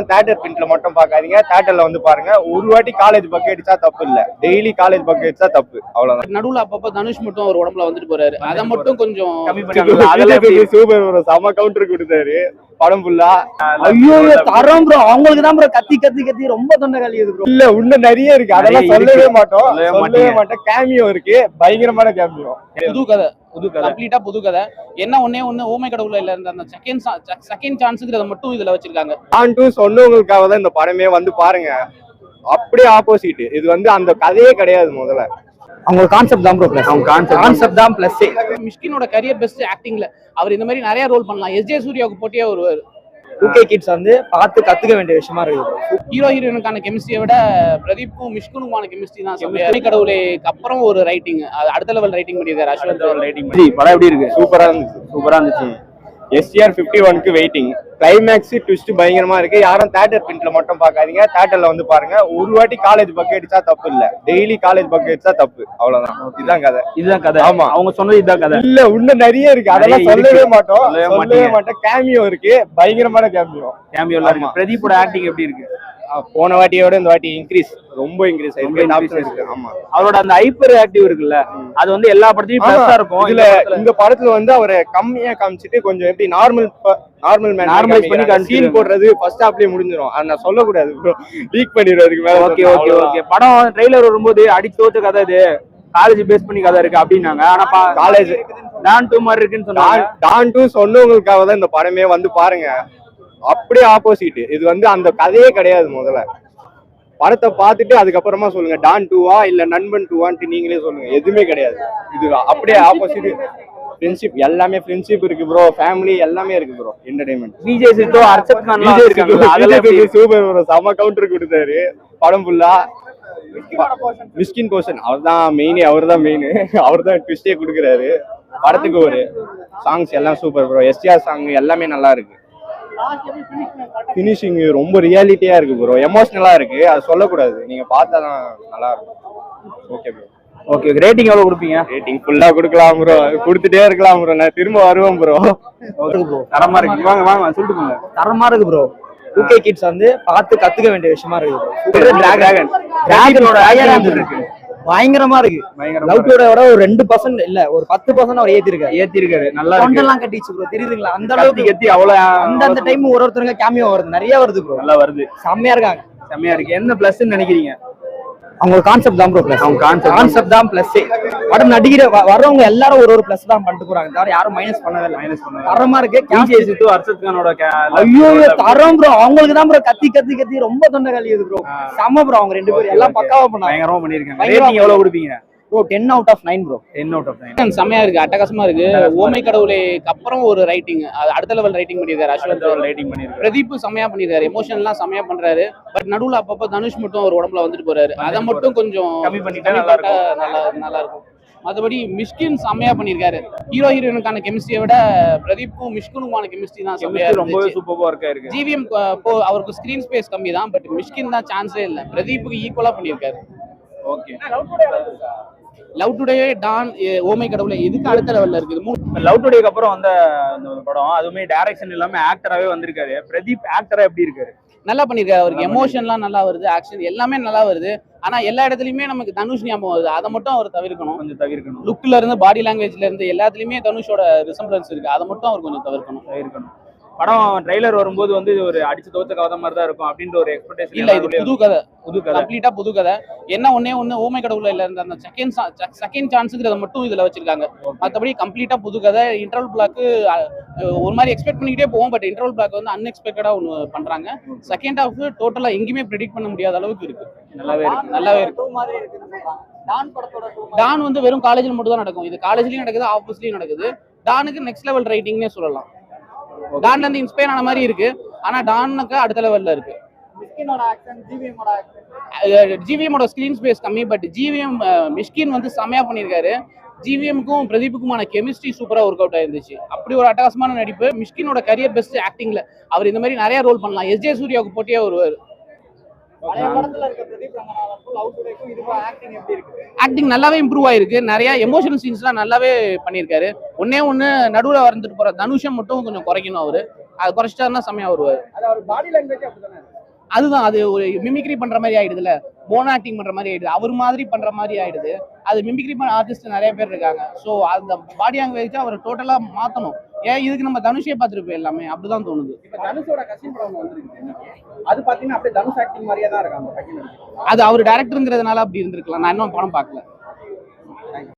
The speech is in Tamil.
தியேட்டர் பிரிண்ட்ல மட்டும் பார்க்காதீங்க, தியேட்டர்ல வந்து பாருங்க. ஒரு வாட்டி காலேஜ் பக்கம் அடிச்சா தப்பு இல்ல, டெய்லி காலேஜ் பக்கம் அடிச்சா தப்பு, அவ்வளவுதான். நடுவுல அப்பப்ப தனுஷ் மட்டும் ஒரு உடம்புல வந்துட்டு போறாரு, அதை மட்டும் கொஞ்சம் சூப்பர் ப்ரோ, செம கவுண்டர் கொடுத்தாரு படம் ஃபுல்லா. ஐயோ தரம் ப்ரோ, அவங்களுக்கு தான் ப்ரோ கத்தி கத்தி கத்தி ரொம்ப தொண்டை கழியுது ப்ரோ. இல்ல இன்னும் நிறைய இருக்கு, அதெல்லாம் சொல்லவே மாட்டோம். கேமியோ இருக்கு, பயங்கரமான கேமியோ. புது கதை, கம்ப்ளீட்டா புது கதை. என்ன ஒன்னே ஒண்ணு ஊமை கடவுள இல்ல அந்த செகண்ட் சான்ஸ்ங்கிறத மட்டும் இதுல வச்சிருக்காங்க. டான் டூ சொன்னவங்களுக்காக தான் இந்த படமே, வந்து பாருங்க. அப்படியே ஆப்போசிட், இது வந்து அந்த கதையே கிடையாது. முதல்ல அவங்க கான்செப்ட் தான் ப்ரோ பிளஸ், அவங்க கான்செப்ட் தான் பிளஸ். மிஷ்கினோட கரியர் பெஸ்ட் ஆக்டிங்ல அவர் இந்த மாதிரி நிறைய ரோல் பண்ணலாம். எஸ்ஜே சூர்யாவுக்கு போட்டியே வருவார். 2K கிட்ஸ் வந்து பார்த்து கத்துக்க வேண்டிய விஷயமா இருக்கு. ஹீரோ ஹீரோயினுக்கான கெமிஸ்ட்ரியை விட பிரதீப்புக்கும் மிஷ்கினுமான கெமிஸ்ட்ரி தான். ஊமை கடவுளுக்கு அப்புறம் ஒரு ரைட்டிங், அடுத்த லெவல் ரைட்டிங் பண்ணியிருக்காரு அஸ்வந்த். படம் எப்படி இருக்கு? சூப்பரா இருந்துச்சு. SR 51க்கு வெயிட்டிங். கிளைமேக்ஸ் ட்விஸ்ட் பயங்கரமா இருக்கு. யாரும் தியேட்டர் பிரிண்ட்ல மட்டும் பார்க்காதீங்க, தியேட்டர்ல வந்து பாருங்க. ஒரு வாட்டி காலேஜ் பக்கம் அடிச்சா தப்பு இல்ல, டெய்லி காலேஜ் பக்கம் அடிச்சா தப்பு, அவ்வளவுதான். இதுதான் கதை. ஆமா, அவங்க சொன்னது இதுதான் கதை. இல்ல இன்னும் நிறைய இருக்கு, அதெல்லாம் சொல்லவே மாட்டோம். கேமியோ இருக்கு, பயங்கரமான கேமியோ இருக்கு. பிரதீப்போட ஆக்டிங் எப்படி இருக்கு? போன வாட்டியோட இந்த வாட்டி ரொம்ப இன்க்ரீஸ் ஆயிருக்கு. ஆமா, அவரோட அந்த ஹைப்பர் ஆக்டிவ் இருக்குல்ல, அது வந்து எல்லா படத்தையும் பெருசா இருக்கும். இதுல இந்த படத்துல வந்து அவரை கம்மியா காமிச்சிட்டு கொஞ்சம் எப்படி நார்மல் பண்ணி சீன் போடுறது ஃபர்ஸ்ட் ஹாஃப்லயே முடிஞ்சிரும். அது நான் சொல்லக்கூடாது ப்ரோ, லீக் பண்ணிடுறதுக்கு மேல. ஓகே படம் ட்ரெய்லர் வரும்போது அடிச்சு தோத்த கதை இது, காலேஜ் பேஸ் பண்ணி கதை இருக்கு அப்படின்னாங்க. ஆனா காலேஜ் டான் 2 மாதிரி இருக்குன்னு சொன்னாங்க. டான் 2 சொன்னவங்களுக்காக தான் இந்த படமே, வந்து பாருங்க. அப்படியே ஆப்போசிட், இது வந்து அந்த கதையே கிடையாது. முதல்ல படத்தை பார்த்துட்டு அதுக்கப்புறமா சொல்லுங்க, டான் 2வா இல்ல நண்பன் 2வான்ட்டு நீங்களே சொல்லுங்க. எதுவுமே கிடையாது, இது அப்படியே ஆப்போசிட். ஃப்ரெண்ட்ஷிப், எல்லாமே ஃப்ரெண்ட்ஷிப் இருக்கு ப்ரோ, ஃபேமிலி எல்லாமே இருக்கு bro. Entertainment. Vijay Siddhu, Arshad Khan super bro, செம கவுண்டர் கொடுத்தாரு படம் ஃபுல்லா. மிஸ்கின் போர்ஷன் அவர் தான் மெயின், அவர் தான் ட்விஸ்டே கொடுக்குறாரு படத்துக்கு. ஒரு சாங்ஸ் எல்லாம் சூப்பர் ப்ரோ. SR சாங் எல்லாமே நல்லா இருக்கு. ஃபினிஷிங் ரொம்ப ரியாலிட்டியா இருக்கு ப்ரோ, எமோஷனலா இருக்கு. அது சொல்லக்கூடாது, நீங்க பார்த்தாதான் நல்லா இருக்கும். Okay bro. ஓகே, ரேட்டிங் எவ்வளவு கொடுப்பீங்க? ரேட்டிங் ஃபுல்லா கொடுக்கலாம் ப்ரோ, கொடுத்துட்டே இருக்கலாம் ப்ரோ. நான் திரும்ப வருவேன் ப்ரோ. ஓகே ப்ரோ, தரமா இருக்கு. வாங்க சொல்லிட்டு போங்க. தரமா இருக்கு ப்ரோ. 2K கிட்ஸ் வந்து பார்த்து கத்துக்க வேண்டிய விஷயமா இருக்கு. டிராகனோட இருக்கு, பயங்கரமா இருக்கு. லவ் டுடே விட ஒரு 2% இல்ல, ஒரு 10% அவர் ஏத்திருக்காரு. நல்லா தொண்டெல்லாம் கட்டிச்சு ப்ரோ, தெரியுதுங்களா? அந்த அளவுக்கு கத்தி அவ்வளவு அந்த டைம் ஒருத்தருங்க கேமியோ வருது, நிறைய வருது ப்ரோ. நல்லா வருது, செம்மையா இருக்காங்க, செம்மையா இருக்கு. என்ன பிளஸ்ன்னு நினைக்கிறீங்க? அவங்க கான்செப்ட் தான் ப்ரோ பிளஸ், அவங்க கான்செப்ட் தான் பிளஸ். படம் நடிக்கிற வர்றவங்க எல்லாரும் ஒரு பிளஸ் தான் பண்ணிட்டு போறாங்க, தவிர யாரும் மைனஸ் பண்ணவே இல்லை. தரமா இருக்கு. அர்ச்சத் கானோட ஐயோ தரம் ப்ரோ, அவங்களுக்கு தான் ப்ரோ கத்தி கத்தி கத்தி ரொம்ப தொண்டை கழியுது ப்ரோ. செம ப்ரோ, அவங்க 2 பேரும் எல்லாம் பக்காவா பண்ணாங்க, பயங்கரமா பண்ணிருக்காங்க. ரேட்டிங் எவ்வளவு கொடுப்பீங்க? Bro 10 out of 9 bro. 10 out of 9 செமையா இருக்கு, அட்டகாசமா இருக்கு. ஊமை கடவுளுக்கு அப்புறம் ஒரு ரைட்டிங், அடுத்த லெவல் ரைட்டிங் பண்ணிருக்காரு அஸ்வந்த். பிரதீப் செமையா பண்ணிருக்காரு, எமோஷன் எல்லாம் செமையா பண்றாரு. பட் நடுவுல அப்பப்ப தனுஷ் மட்டும் ஒரு உடம்புல வந்துட்டு போறாரு, அதை மட்டும் கொஞ்சம் கம்மி பண்ணிட்டா நல்லா இருக்கும். மற்றபடி மிஷ்கின் செமையா பண்ணிருக்காரு. ஹீரோ ஹீரோயினுக்கான கெமிஸ்ட்ரியை விட பிரதீப்புக்கும் மிஷ்கினுமான கெமிஸ்ட்ரி தான் செமையா, ரொம்ப சூப்பரா இருக்கு. GVM அவருக்கு ஸ்கிரீன் ஸ்பேஸ் கம்மி தான், பட் மிஷ்கின் தான் சான்ஸே இல்லை, பிரதீப்புக்கு ஈக்குவலா பண்ணிருக்காரு. ஓகே, லவ் டுடே, டான், ஊமை கடவுளை இதுக்கு அடுத்த லெவல்ல இருக்குது. லவ் டுடேக்கு அப்புறம் வந்த படம், அதுவுமே டைரக்ஷன் எல்லாமே ஆக்டராவே வந்திருக்காரு. பிரதீப் ஆக்டரா எப்படி இருக்காரு? நல்லா பண்ணிருக்காரு. அவருக்கு எமோஷன்லாம் நல்லா வருது, ஆக்ஷன் எல்லாமே நல்லா வருது. ஆனா எல்லா இடத்துலயுமே நமக்கு தனுஷ் ஞாபகம் வருது, அதை மட்டும் அவர் கொஞ்சம் தவிர்க்கணும். லுக்ல இருந்து, பாடி லாங்குவேஜ்ல இருந்து எல்லாத்துலயுமே தனுஷோட ரிசம்பிளன்ஸ் இருக்கு, அதை மட்டும் அவர் கொஞ்சம் தவிர்க்கணும். படம் ட்ரெய்லர் வரும்போது வந்து ஒரு அடிச்சு தோத்த கதை மாதிரி தான் இருக்கும் அப்படின்ற ஒரு எக்ஸ்பெக்டேஷன். இல்ல, இது புது கதை, கம்ப்ளீட்டா புது கதை. என்ன ஒன்னே ஒண்ணு ஊமை கடவுள இல்ல அந்த செகண்ட் சான்ஸ்ங்கிறத மட்டும் இதுல வச்சிருக்காங்க. மற்றபடி கம்ப்ளீட்டா புது கதை. இன்டர்வல் பிளாக் ஒரு மாதிரி எக்ஸ்பெக்ட் பண்ணிக்கிட்டே போவோம், பட் இன்டர்வல் பிளாக் வந்து அன்எக்ஸ்பெக்டடா ஒன்று பண்றாங்க. செகண்ட் ஹாஃப் டோட்டலா எங்கேயுமே ப்ரெடிக்ட் பண்ண முடியாத அளவுக்கு இருக்கு, நல்லாவே இருக்கு. டான் வந்து வெறும் காலேஜ்ல மட்டும் தான் நடக்கும், இது காலேஜ்லயும் நடக்குது, ஆஃபீஸ்லயும் நடக்குது. டானுக்கு நெக்ஸ்ட் லெவல் ரைட்டிங்னே சொல்லலாம். டான்ல இருந்து இன்ஸ்பயர் ஆன மாதிரி இருக்கு, ஆனா டானுக்கு அடுத்த லெவல்ல இருக்கு. ஜிவிஎமோட ஸ்கிரீன் ஸ்பேஸ் கம்மி, பட் மிஷ்கின் வந்து செமையா பண்ணியிருக்காரு. ஜிவிஎம்க்கும் பிரதீப்புக்குமான கெமிஸ்ட்ரி சூப்பரா ஒர்க் அவுட் ஆயிருந்துச்சு. அப்படி ஒரு அட்டகாசமான நடிப்பு. மிஷ்கினோட கரியர் பெஸ்ட் ஆக்டிங்ல, அவர் இந்த மாதிரி நிறைய ரோல் பண்ணலாம். எஸ்ஜே சூர்யாவுக்கு போட்டியே வருவார். ஆக்டிங் நல்லாவே இம்ப்ரூவ் ஆயிருக்கு, நிறைய எமோஷனல் சீன்ஸ்லாம் நல்லாவே பண்ணியிருக்காரு. ஒண்ணு நடுவுல வந்துட்டு போற தனுஷம் மட்டும் கொஞ்சம் குறைக்கணும், அவரு அதை குறைச்சிட்டாருன்னா செமையா வருவாரு. அதுதான் அது ஒரு மிமிக்ரி பண்ற மாதிரி ஆயிடுதுல, மோனோ ஆக்டிங் பண்ற மாதிரி ஆயிடுது, அவர் மாதிரி பண்ற மாதிரி ஆயிடுது. அது மிமிக்ரி பண்ண ஆர்டிஸ்ட் நிறைய பேர் இருக்காங்க. ஸோ அந்த பாடி லாங்குவேஜ் அவர் டோட்டலா மாத்தணும். ஏன் இதுக்கு நம்ம தனுஷே பார்த்துட்டு போயிடலாமே, அப்படிதான் தோணுது. இப்ப தனுஷோட கசின் படம் வந்துருக்கு, அது பாத்தீங்கன்னா அப்படியே தனுஷ் ஆக்டிங் மாதிரியே தான் இருக்கு அந்த பையன். அது அவர் டேரக்டருங்கிறதுனால அப்படி இருந்திருக்கலாம். நான் இன்னும் படம் பார்க்கல.